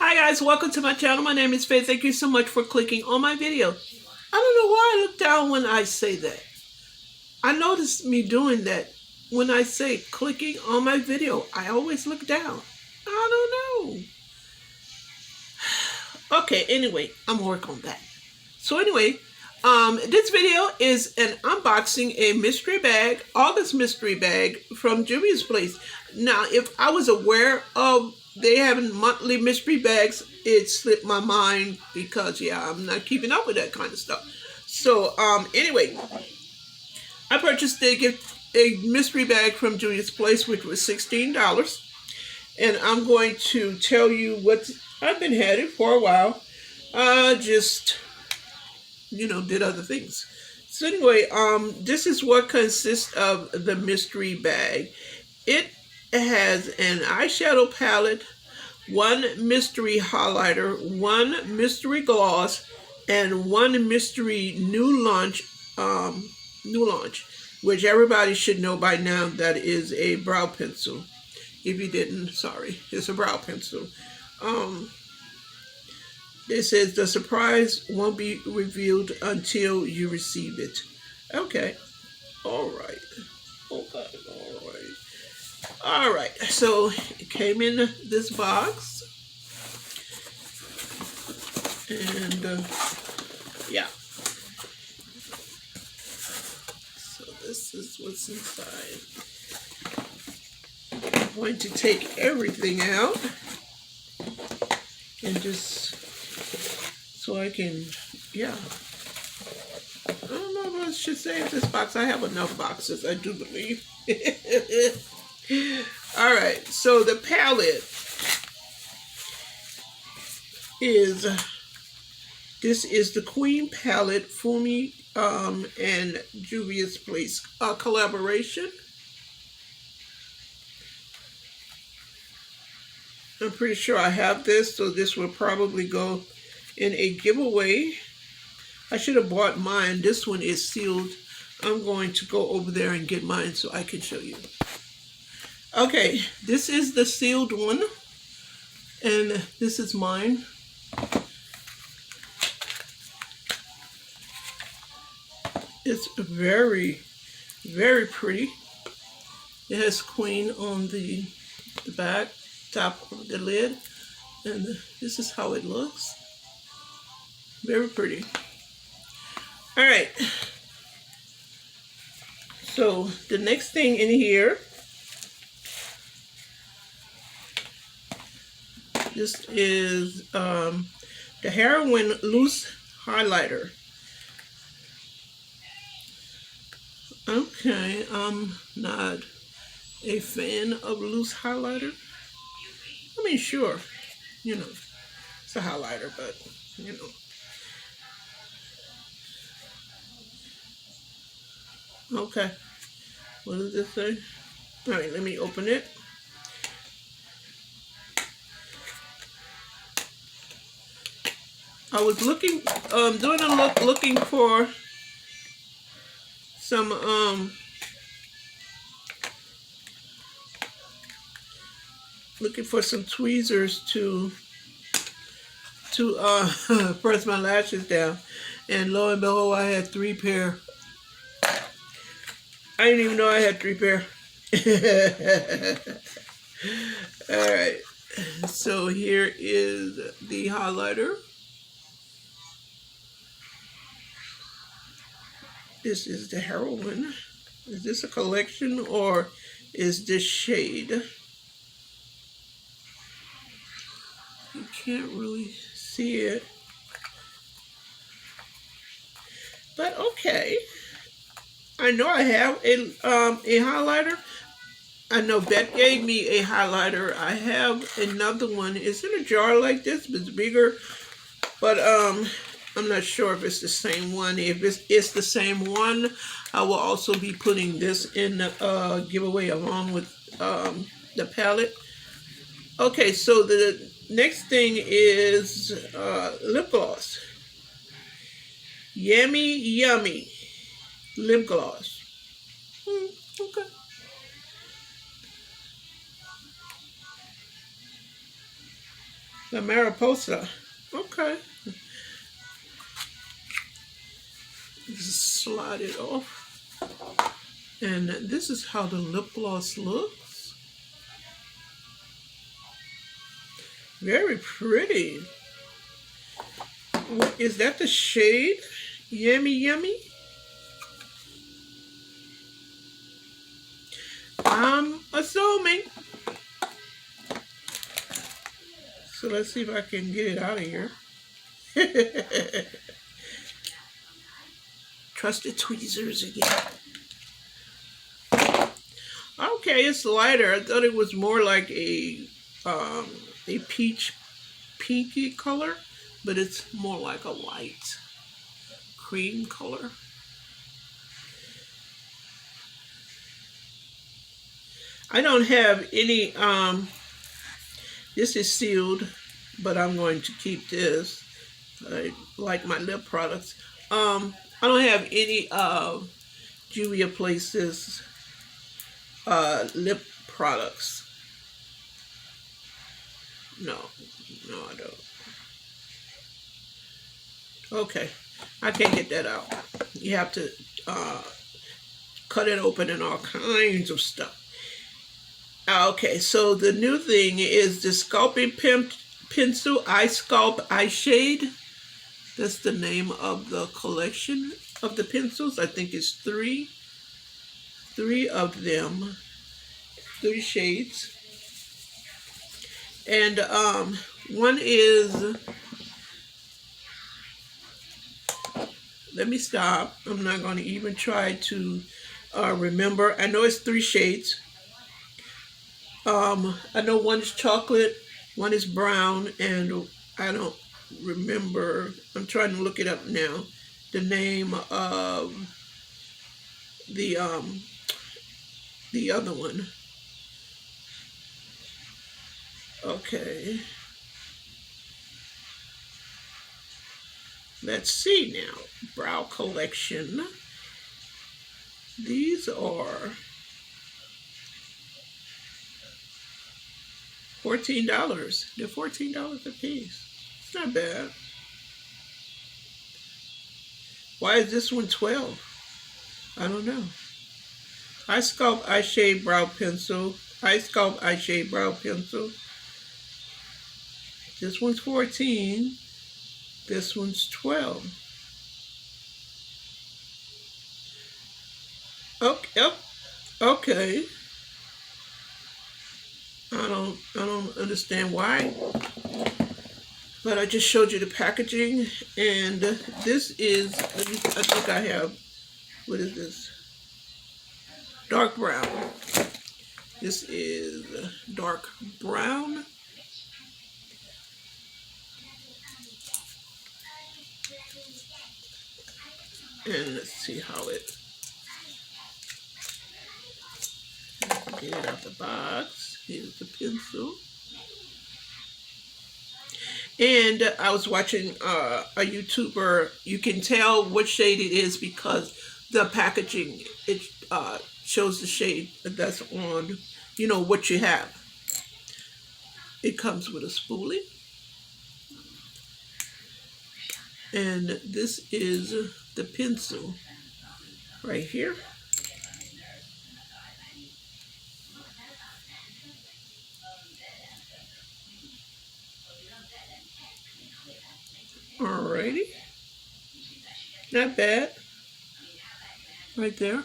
Hi guys, welcome to my channel. My name is Faye. Thank you so much for clicking on my video. I don't know why I look down when I say that. I noticed me doing that when I say clicking on my video. I always look down. I don't know. Okay, anyway, I'm working on that. So anyway, this video is an unboxing a mystery bag, August mystery bag from JUVIA'S Place. Now, if I was aware of they having monthly mystery bags, it slipped my mind because, yeah, I'm not keeping up with that kind of stuff. So, anyway, I purchased a mystery bag from JUVIA'S Place, which was $16. And I'm going to tell you what I've been had it for a while. Just, you know, did other things. So anyway, this is what consists of the mystery bag. It has an eyeshadow palette, one mystery highlighter, one mystery gloss, and one mystery new launch, which everybody should know by now that is a brow pencil. If you didn't, sorry, it's a brow pencil. It says the surprise won't be revealed until you receive it. Okay, all right, okay, all right. All right, so it came in this box, and yeah. So this is what's inside. I'm going to take everything out and just so I can, yeah. I don't know if I should save this box. I have enough boxes, I do believe. All right, so the palette is, this is the Queen palette, Fumi and JUVIA'S Place collaboration. I'm pretty sure I have this, so this will probably go in a giveaway. I should have bought mine. This one is sealed. I'm going to go over there and get mine so I can show you. Okay, this is the sealed one, and this is mine. It's very, very pretty. It has Queen on the back, top of the lid, and this is how it looks. Very pretty. All right. So the next thing in here, this is the Heroin Loose Highlighter. Okay, I'm not a fan of loose highlighter. I mean, sure, you know, it's a highlighter, but, you know. Okay, what does this say? All right, let me open it. I was looking, doing a look, looking for some, looking for some tweezers to press my lashes down, and lo and behold, I had 3 pair. I didn't even know I had 3 pair. All right, so here is the highlighter. This is the Heroin. Is this a collection or is this shade? You can't really see it, but okay. I know I have a highlighter. I know Beth gave me a highlighter. I have another one. It's in a jar like this, but it's bigger. But I'm not sure if it's the same one. If it's the same one, I will also be putting this in the giveaway along with the palette. Okay, so the next thing is lip gloss. Yummy Yummy lip gloss. Okay. The Mariposa. Okay. Just slide it off. And this is how the lip gloss looks. Very pretty. What is that, the shade? Yummy Yummy? I'm assuming. So let's see if I can get it out of here. Trusted tweezers again. Okay, it's lighter. I thought it was more like a peach pinky color, but it's more like a light cream color. I don't have any, this is sealed, but I'm going to keep this. I like my lip products. I don't have any Juvia's Place's lip products. No, I don't. Okay, I can't get that out. You have to cut it open and all kinds of stuff. Okay, so the new thing is the Sculpting Pencil Eye Sculpt Eye Shade. That's the name of the collection of the pencils. I think it's three of them, 3 shades. And one is, let me stop. I'm not going to even try to remember. I know it's 3 shades. I know one is chocolate, one is brown, and I don't remember. I'm trying to look it up now. The name of the other one. Okay. Let's see now. Brow collection. These are $14. They're $14 a piece. It's not bad. Why is this one $12? I don't know. Eye Sculpt Eye Shade Brow Pencil. Eye Sculpt Eye Shade Brow Pencil. This one's $14. This one's $12. Okay. I don't understand why, but I just showed you the packaging, and this is, I think I have, what is this? Dark brown. This is dark brown. And let's see how it, get it out the box. Here's the pencil. And I was watching a YouTuber. You can tell what shade it is because the packaging, it shows the shade that's on, you know, what you have. It comes with a spoolie. And this is the pencil right here. Alrighty. Not bad. Right there.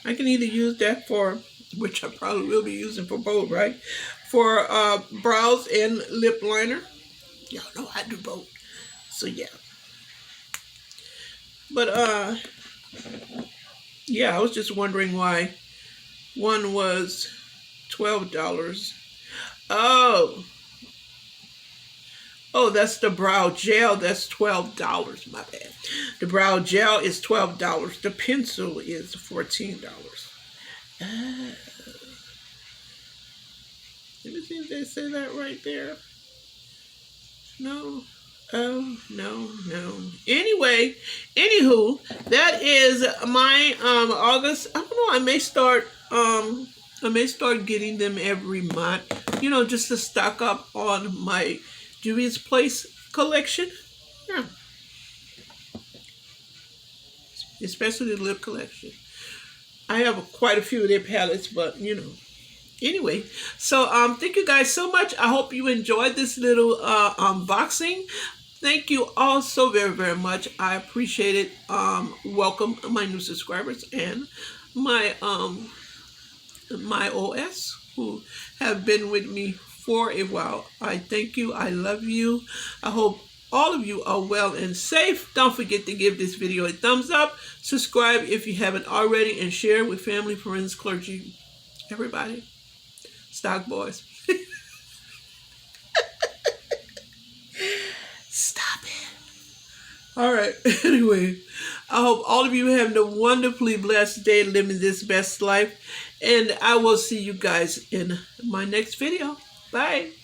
I can either use that for, which I probably will be using for both, right? For brows and lip liner. Y'all know I do both. So yeah. But yeah, I was just wondering why one was $12. Oh, that's the brow gel. That's $12. My bad. The brow gel is $12. The pencil is $14. Let me see if they say that right there. No. Oh, no. Anyway, anywho, that is my August. I don't know. I may start I may start getting them every month, you know, just to stock up on my JUVIA'S Place collection. Yeah. Especially the lip collection. I have quite a few of their palettes, but you know. Anyway, so thank you guys so much. I hope you enjoyed this little unboxing. Thank you all so very, very much. I appreciate it. Welcome my new subscribers and my my OS who have been with me for a while. I thank you. I love you. I hope all of you are well and safe. Don't forget to give this video a thumbs up. Subscribe if you haven't already, and share with family, friends, clergy, everybody. Stock boys. Stop it. All right. Anyway, I hope all of you have a wonderfully blessed day living this best life. And I will see you guys in my next video. Bye.